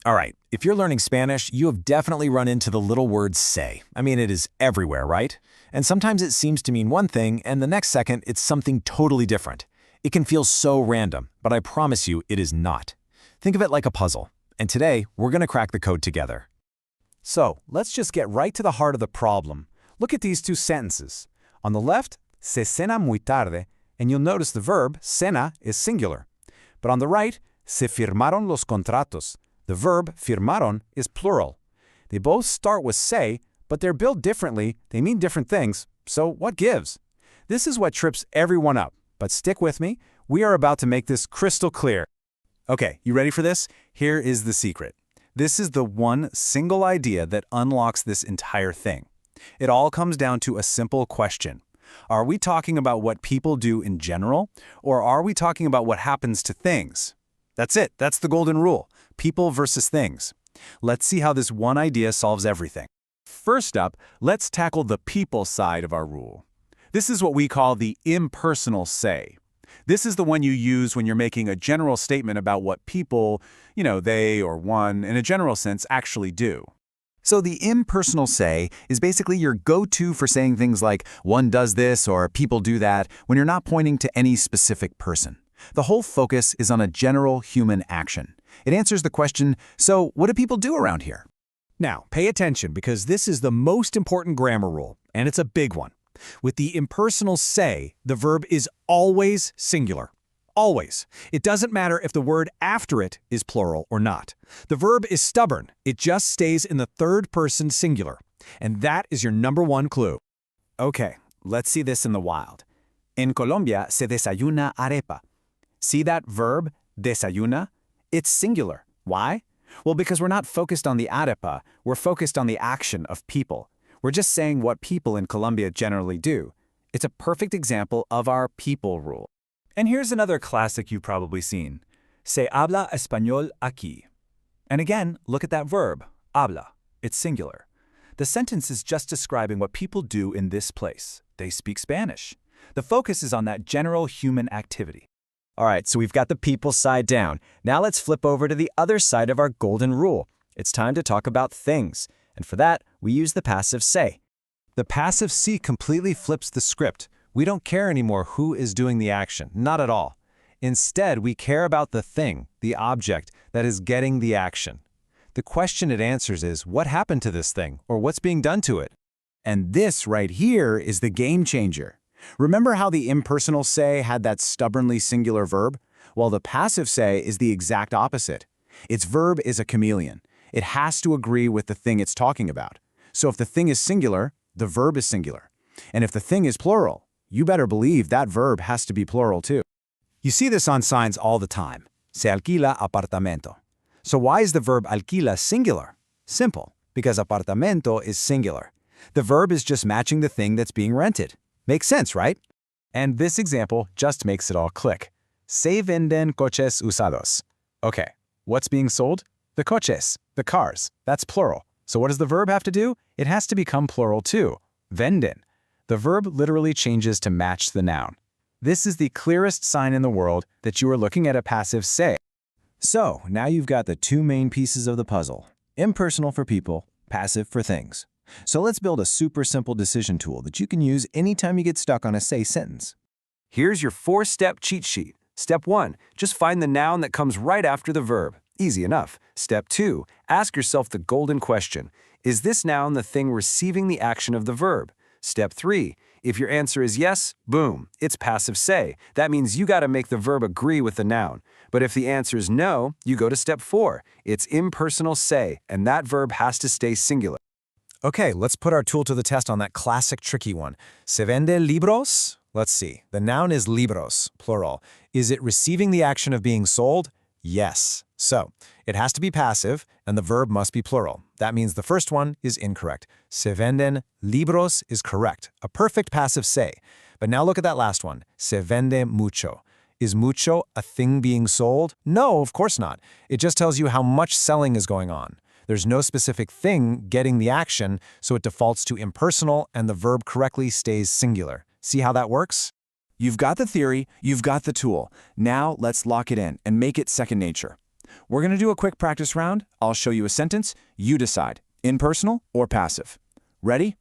All right, if you're learning Spanish, you have definitely run into the little word say. I mean, it is everywhere, right? And sometimes it seems to mean one thing, and the next second it's something totally different. It can feel so random, but I promise you it is not. Think of it like a puzzle. And today, we're going to crack the code together. So, let's just get right to the heart of the problem. Look at these two sentences. On the left, se cena muy tarde, and you'll notice the verb cena is singular. But on the right, se firmaron los contratos. The verb firmaron is plural. They both start with se, but they're built differently, they mean different things, so what gives? This is what trips everyone up, but stick with me, we are about to make this crystal clear. Okay, you ready for this? Here is the secret. This is the one single idea that unlocks this entire thing. It all comes down to a simple question. Are we talking about what people do in general, or are we talking about what happens to things? That's it, that's the golden rule. People versus things. Let's see how this one idea solves everything. First up, let's tackle the people side of our rule. This is what we call the impersonal say. This is the one you use when you're making a general statement about what people, they or one, in a general sense, actually do. So the impersonal say is basically your go-to for saying things like, one does this or people do that, when you're not pointing to any specific person. The whole focus is on a general human action. It answers the question, so what do people do around here? Now, pay attention because this is the most important grammar rule, and it's a big one. With the impersonal say, the verb is always singular. Always. It doesn't matter if the word after it is plural or not. The verb is stubborn. It just stays in the third person singular. And that is your number one clue. Okay, let's see this in the wild. En Colombia se desayuna arepa. See that verb, desayuna? It's singular. Why? Well, because we're not focused on the arepa, we're focused on the action of people. We're just saying what people in Colombia generally do. It's a perfect example of our people rule. And here's another classic you've probably seen. Se habla español aquí. And again, look at that verb, habla. It's singular. The sentence is just describing what people do in this place. They speak Spanish. The focus is on that general human activity. All right, so we've got the people side down. Now let's flip over to the other side of our golden rule. It's time to talk about things. And for that, we use the passive say. The passive se completely flips the script. We don't care anymore who is doing the action, not at all. Instead, we care about the thing, the object, that is getting the action. The question it answers is, what happened to this thing, or what's being done to it? And this right here is the game changer. Remember how the impersonal say had that stubbornly singular verb? Well, the passive say is the exact opposite. Its verb is a chameleon. It has to agree with the thing it's talking about. So if the thing is singular, the verb is singular. And if the thing is plural, you better believe that verb has to be plural too. You see this on signs all the time. Se alquila apartamento. So why is the verb alquila singular? Simple, because apartamento is singular. The verb is just matching the thing that's being rented. Makes sense, right? And this example just makes it all click. Se venden coches usados. Okay, what's being sold? The coches, the cars. That's plural. So what does the verb have to do? It has to become plural too. Venden. The verb literally changes to match the noun. This is the clearest sign in the world that you are looking at a passive say. So now you've got the two main pieces of the puzzle. Impersonal for people, passive for things. So let's build a super simple decision tool that you can use anytime you get stuck on a say sentence. Here's your 4-step cheat sheet. Step 1, just find the noun that comes right after the verb. Easy enough. Step 2, ask yourself the golden question. Is this noun the thing receiving the action of the verb? Step 3, if your answer is yes, boom, it's passive say. That means you got to make the verb agree with the noun. But if the answer is no, you go to step 4. It's impersonal say, and that verb has to stay singular. Okay, let's put our tool to the test on that classic tricky one. Se vende libros? Let's see. The noun is libros, plural. Is it receiving the action of being sold? Yes. So, it has to be passive, and the verb must be plural. That means the first one is incorrect. Se venden libros is correct, a perfect passive say. But now look at that last one. Se vende mucho. Is mucho a thing being sold? No, of course not. It just tells you how much selling is going on. There's no specific thing getting the action, so it defaults to impersonal and the verb correctly stays singular. See how that works? You've got the theory, you've got the tool. Now let's lock it in and make it second nature. We're going to do a quick practice round. I'll show you a sentence. You decide, impersonal or passive. Ready?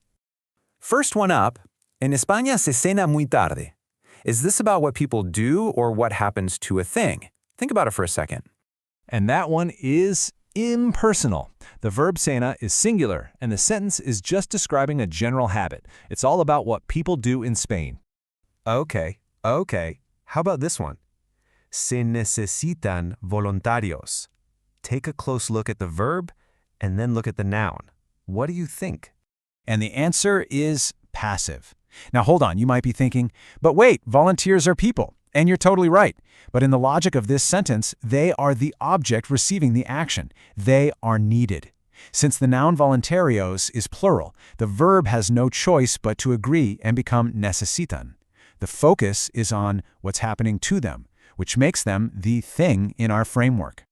First one up, en España se cena muy tarde. Is this about what people do or what happens to a thing? Think about it for a second. And that one is impersonal. The verb cena is singular, and the sentence is just describing a general habit. It's all about what people do in Spain. Okay. How about this one? Se necesitan voluntarios. Take a close look at the verb and then look at the noun. What do you think? And the answer is passive. Now hold on, you might be thinking, but wait, volunteers are people. And you're totally right. But in the logic of this sentence, they are the object receiving the action. They are needed. Since the noun voluntarios is plural, the verb has no choice but to agree and become necesitan. The focus is on what's happening to them, which makes them the thing in our framework.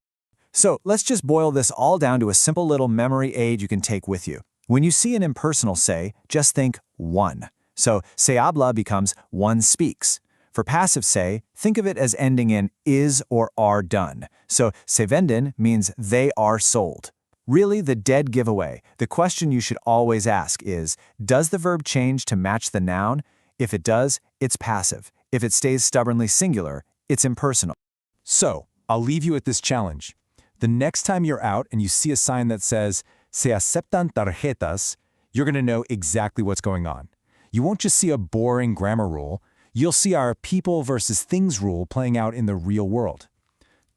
So let's just boil this all down to a simple little memory aid you can take with you. When you see an impersonal say, just think one. So se habla becomes one speaks. For passive say, think of it as ending in is or are done. So se venden means they are sold. Really the dead giveaway. The question you should always ask is, does the verb change to match the noun? If it does, it's passive. If it stays stubbornly singular, it's impersonal. So, I'll leave you with this challenge. The next time you're out and you see a sign that says, se aceptan tarjetas, you're going to know exactly what's going on. You won't just see a boring grammar rule. You'll see our people versus things rule playing out in the real world.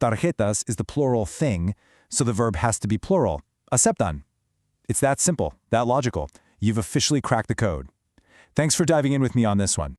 Tarjetas is the plural thing, so the verb has to be plural. Aceptan. It's that simple, that logical. You've officially cracked the code. Thanks for diving in with me on this one.